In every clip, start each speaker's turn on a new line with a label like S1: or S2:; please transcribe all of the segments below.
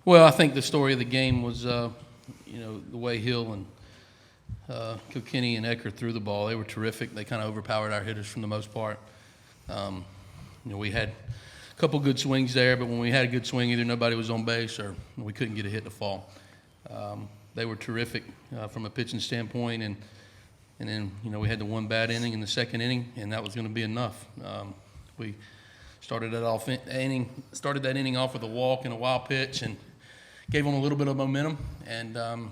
S1: Well, I think the story of the game was, the way Hill and Kilkenny and Ecker threw the ball. They were terrific. They kind of overpowered our hitters for the most part. We had a couple good swings there, but when we had a good swing, either nobody was on base or we couldn't get a hit to fall. They were terrific from a pitching standpoint, and then we had the one bad inning in the second inning, and that was going to be enough. We started that inning off with a walk and a wild pitch, and gave them a little bit of momentum. And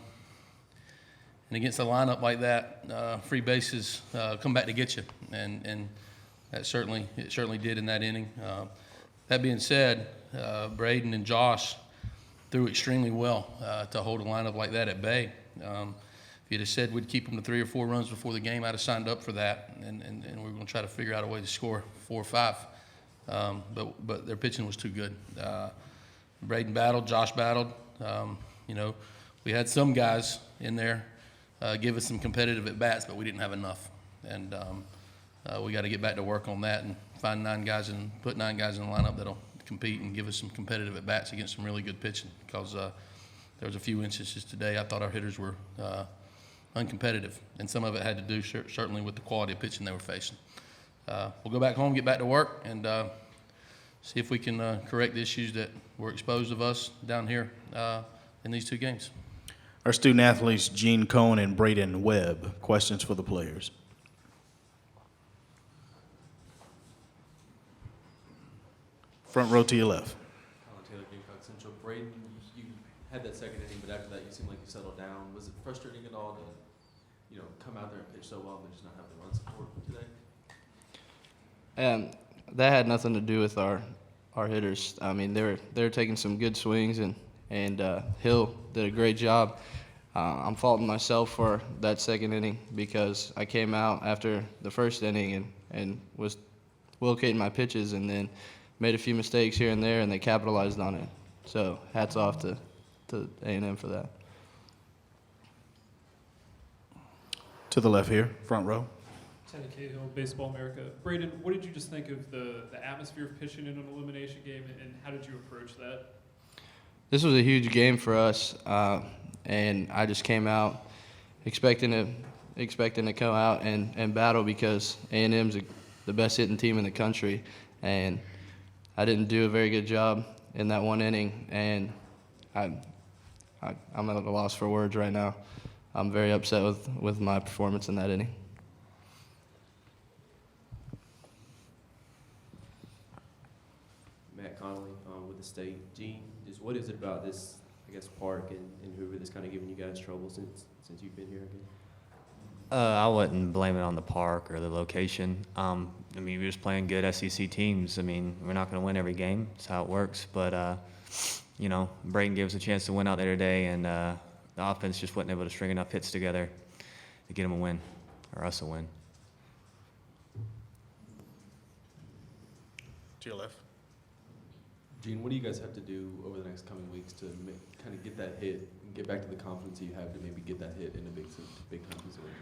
S1: against a lineup like that, free bases come back to get you, and it certainly did in that inning. That being said, Braden and Josh threw extremely well to hold a lineup like that at bay. If you'd have said we'd keep them to 3 or 4 runs before the game, I'd have signed up for that, and we were going to try to figure out a way to score 4 or 5. But their pitching was too good. Braden battled, Josh battled. We had some guys in there give us some competitive at-bats, but we didn't have enough. And we got to get back to work on that and find 9 guys and put 9 guys in the lineup that'll compete and give us some competitive at-bats against some really good pitching, because there was a few instances today I thought our hitters were uncompetitive, and some of it had to do certainly with the quality of pitching they were facing. We'll go back home, get back to work, and see if we can correct the issues that were exposed of us down here in these 2 games.
S2: Our student athletes, Gene Cohn and Braden Webb. Questions for the players? Front row to your left.
S3: Taylor, Gamecocks Central. Braden, you had that second inning, but after that you seemed like you settled down. Was it frustrating at all to, come out there and pitch so well and just not have the run support today?
S4: That had nothing to do with our hitters. I mean, they were taking some good swings, and Hill did a great job. I'm faulting myself for that second inning because I came out after the first inning and was locating my pitches, and then made a few mistakes here and there, and they capitalized on it. So hats off to A&M for that.
S2: To the left here, front row.
S5: Teddy Cahill, Baseball America. Braden, what did you just think of the atmosphere of pitching in an elimination game, and how did you approach that?
S4: This was a huge game for us, and I just came out expecting to come out and battle, because A&M's the best hitting team in the country, and I didn't do a very good job in that one inning, and I'm at a loss for words right now. I'm very upset with my performance in that inning.
S3: Matt Connolly with the state. Gene, just what is it about this, park in Hoover that's kind of giving you guys trouble since you've been here again?
S6: I wouldn't blame it on the park or the location. We're just playing good SEC teams. We're not going to win every game. That's how it works. But, Braden gave us a chance to win out there today, and the offense just wasn't able to string enough hits together to get them a win, or us a win.
S2: To your left.
S3: Gene, what do you guys have to do over the next coming weeks to kind of get that hit and get back to the confidence you have to maybe get that hit in a big time situation?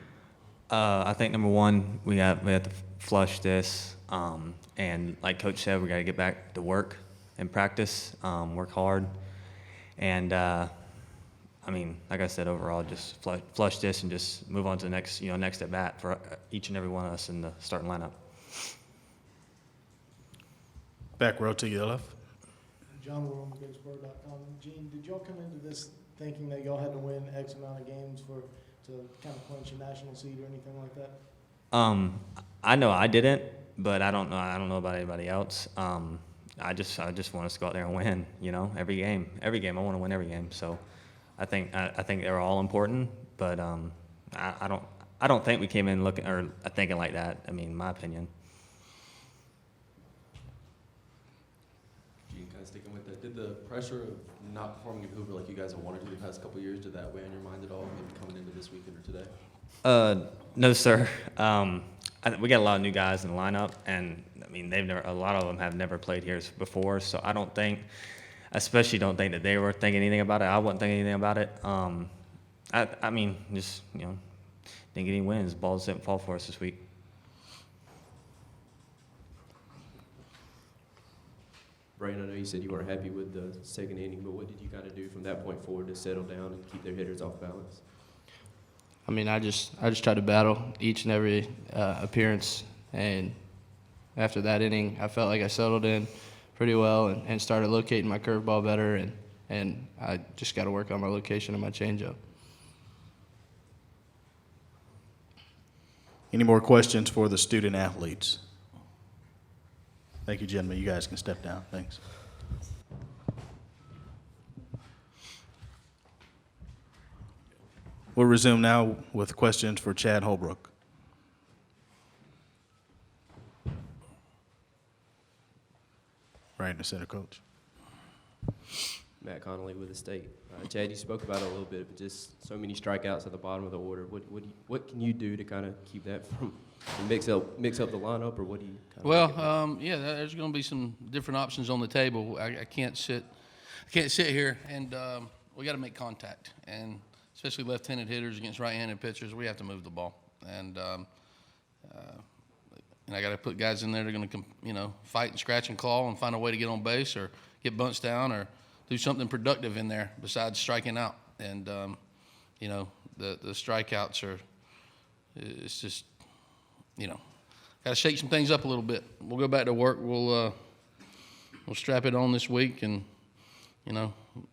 S6: I think number one, we have to flush this, and like Coach said, we got to get back to work and practice, work hard, and like I said, overall, just flush this and just move on to the next at bat for each and every one of us in the starting lineup.
S2: Back row to your left.
S7: John Will on Greensboro.com. Gene, did y'all come into this thinking that y'all had to win X amount of games to kind of clinch a national seed or anything like that?
S6: I know I didn't, but I don't know about anybody else. I just want us to go out there and win. Every game. I want to win every game. So I think they're all important, but I don't think we came in looking or thinking like that. In my opinion.
S3: Sticking with that, did the pressure of not performing in Hoover like you guys have wanted to the past couple of years, did that weigh on your mind at all, maybe coming into this weekend or today?
S6: No, sir. We got a lot of new guys in the lineup, and a lot of them have never played here before, so especially don't think that they were thinking anything about it. I wasn't thinking anything about it. Just didn't get any wins. Balls didn't fall for us this week.
S8: Braden, I know you said you weren't happy with the second inning, but what did you kind of do from that point forward to settle down and keep their hitters off balance?
S4: I mean, I just tried to battle each and every appearance, and after that inning, I felt like I settled in pretty well and started locating my curveball better, and I just got to work on my location and my changeup.
S2: Any more questions for the student athletes? Thank you, gentlemen. You guys can step down. Thanks. We'll resume now with questions for Chad Holbrook. Right in the center, Coach.
S8: Matt Connolly with the state. Chad, you spoke about it a little bit, but just so many strikeouts at the bottom of the order. What can you do to kind of keep that from mix up the lineup, or what do you?
S1: Yeah, there's going to be some different options on the table. I can't sit here and we got to make contact, and especially left-handed hitters against right-handed pitchers, we have to move the ball, and I got to put guys in there that are going to fight and scratch and claw and find a way to get on base or get bunts down or do something productive in there besides striking out. And the strikeouts are, it's just, got to shake some things up a little bit. We'll go back to work. We'll strap it on this week, and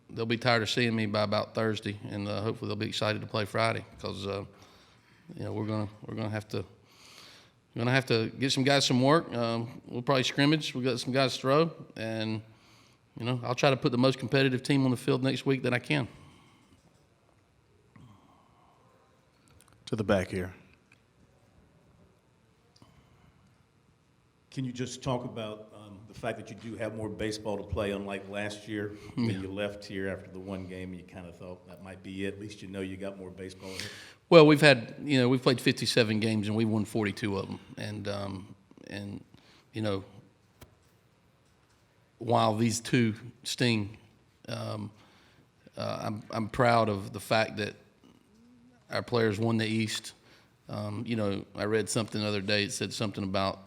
S1: they'll be tired of seeing me by about Thursday, and hopefully they'll be excited to play Friday because we're gonna have to get some guys some work. We'll probably scrimmage. We've got some guys to throw, and I'll try to put the most competitive team on the field next week that I can.
S2: To the back here.
S9: Can you just talk about the fact that you do have more baseball to play, unlike last year when you left here after the one game and you kind of thought that might be it? At least you got more baseball here.
S1: Well, we've played 57 games and we've won 42 of them, and while these two sting, I'm proud of the fact that our players won the East. I read something the other day. It said something about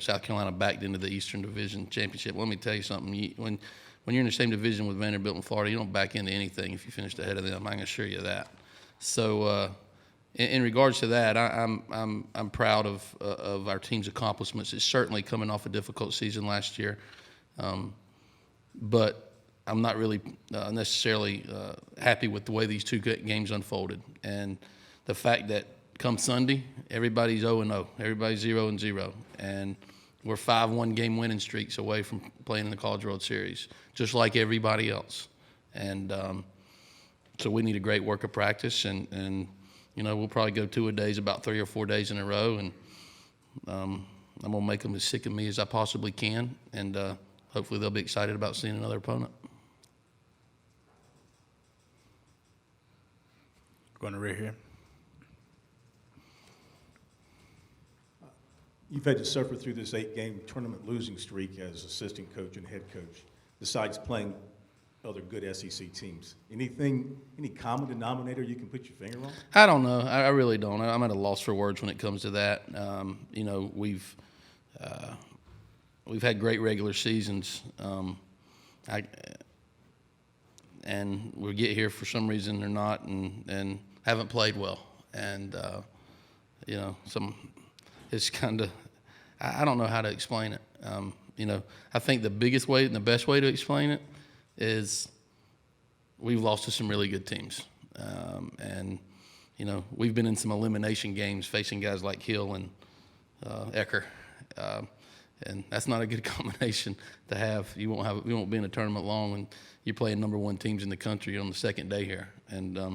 S1: South Carolina backed into the Eastern Division Championship. Let me tell you something. When you're in the same division with Vanderbilt and Florida, you don't back into anything if you finished ahead of them. I can assure you that. So, in regards to that, I'm proud of our team's accomplishments. It's certainly coming off a difficult season last year, but I'm not really necessarily happy with the way these two games unfolded, and the fact that come Sunday, everybody's 0-0. Everybody's 0-0. And we're 5-1 game winning streaks away from playing in the College World Series, just like everybody else. And so we need a great work of practice. And we'll probably go 2-a-days about 3 or 4 days in a row. And I'm going to make them as sick of me as I possibly can. And hopefully they'll be excited about seeing another opponent.
S2: Going to right here.
S9: You've had to suffer through this 8-game tournament losing streak as assistant coach and head coach, besides playing other good SEC teams. Any common denominator you can put your finger on?
S1: I don't know. I really don't. I'm at a loss for words when it comes to that. We've had great regular seasons. And we get here for some reason they're not and haven't played well. And, it's kind of, I don't know how to explain it. I think the biggest way and the best way to explain it is we've lost to some really good teams. We've been in some elimination games facing guys like Hill and Ecker. And that's not a good combination to have. You won't be in a tournament long when you're playing number one teams in the country on the second day here. And I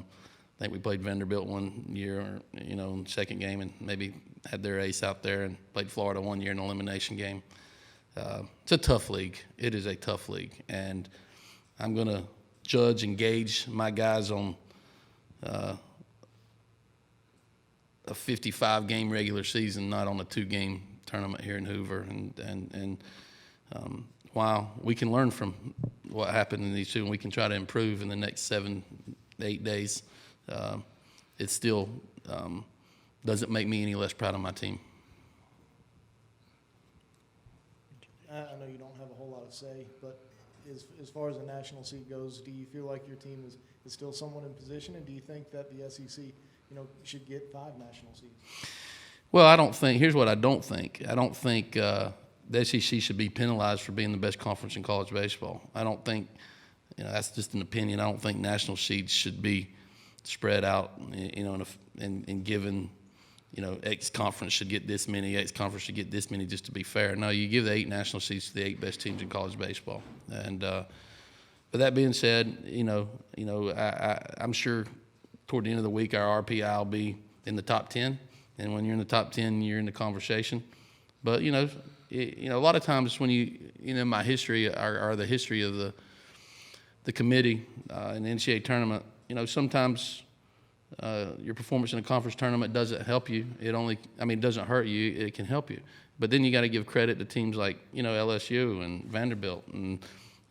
S1: think we played Vanderbilt one year, in the second game, and maybe had their ace out there, and played Florida one year in an elimination game. It's a tough league. It is a tough league, and I'm going to judge and gauge my guys on a 55-game regular season, not on a 2-game tournament here in Hoover. And while we can learn from what happened in these two, and we can try to improve in the next 7-8 days, it still doesn't make me any less proud of my team.
S7: I know you don't have a whole lot to say, but as far as the national seed goes, do you feel like your team is still somewhat in position, and do you think that the SEC, should get 5 national seeds?
S1: Well, I don't think. Here's what I don't think. I don't think the SEC should be penalized for being the best conference in college baseball. I don't think. That's just an opinion. I don't think national seeds should be spread out. And given. X conference should get this many, X conference should get this many, just to be fair. No, you give the 8 national seeds to the 8 best teams in college baseball. And but that being said, I'm sure toward the end of the week our RPI will be in the top 10, and when you're in the top 10, you're in the conversation. But a lot of times when my history or the history of the committee in the NCAA tournament, sometimes. Your performance in a conference tournament doesn't help you. It doesn't hurt you. It can help you. But then you got to give credit to teams like, LSU and Vanderbilt and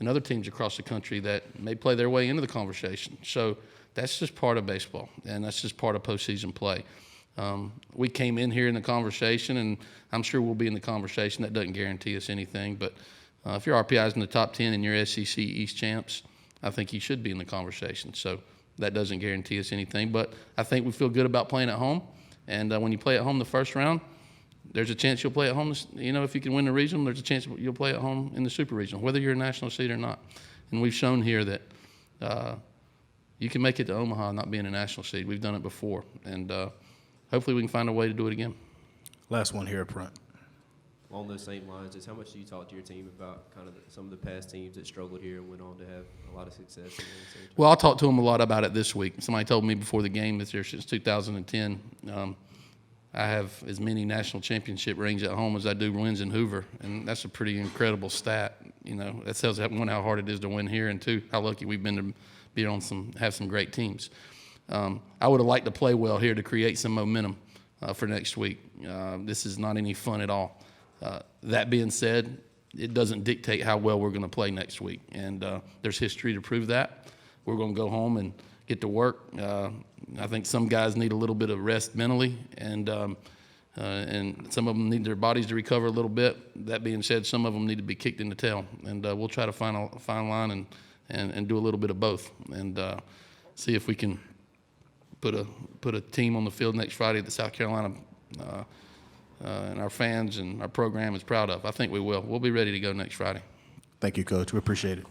S1: other teams across the country that may play their way into the conversation. So that's just part of baseball, and that's just part of postseason play. We came in here in the conversation, and I'm sure we'll be in the conversation. That doesn't guarantee us anything. But if your RPI is in the top 10 and you're SEC East champs, I think you should be in the conversation. So that doesn't guarantee us anything, but I think we feel good about playing at home. And when you play at home the first round, there's a chance you'll play at home. If you can win the regional, there's a chance you'll play at home in the super regional, whether you're a national seed or not. And we've shown here that you can make it to Omaha not being a national seed. We've done it before, and hopefully we can find a way to do it again.
S2: Last one here up front.
S8: Along those same lines, just how much do you talk to your team about kind of some of the past teams that struggled here and went on to have a lot of success?
S1: Well, I'll talk to them a lot about it this week. Somebody told me before the game that since 2010, I have as many national championship rings at home as I do wins in Hoover, and that's a pretty incredible stat. That tells one how hard it is to win here, and 2 how lucky we've been to be on have some great teams. I would have liked to play well here to create some momentum for next week. This is not any fun at all. That being said, it doesn't dictate how well we're going to play next week, and there's history to prove that. We're going to go home and get to work. I think some guys need a little bit of rest mentally, and some of them need their bodies to recover a little bit. That being said, some of them need to be kicked in the tail, and we'll try to find a fine line and do a little bit of both, and see if we can put a team on the field next Friday that South Carolina and our fans and our program is proud of. I think we will. We'll be ready to go next Friday.
S2: Thank you, Coach. We appreciate it.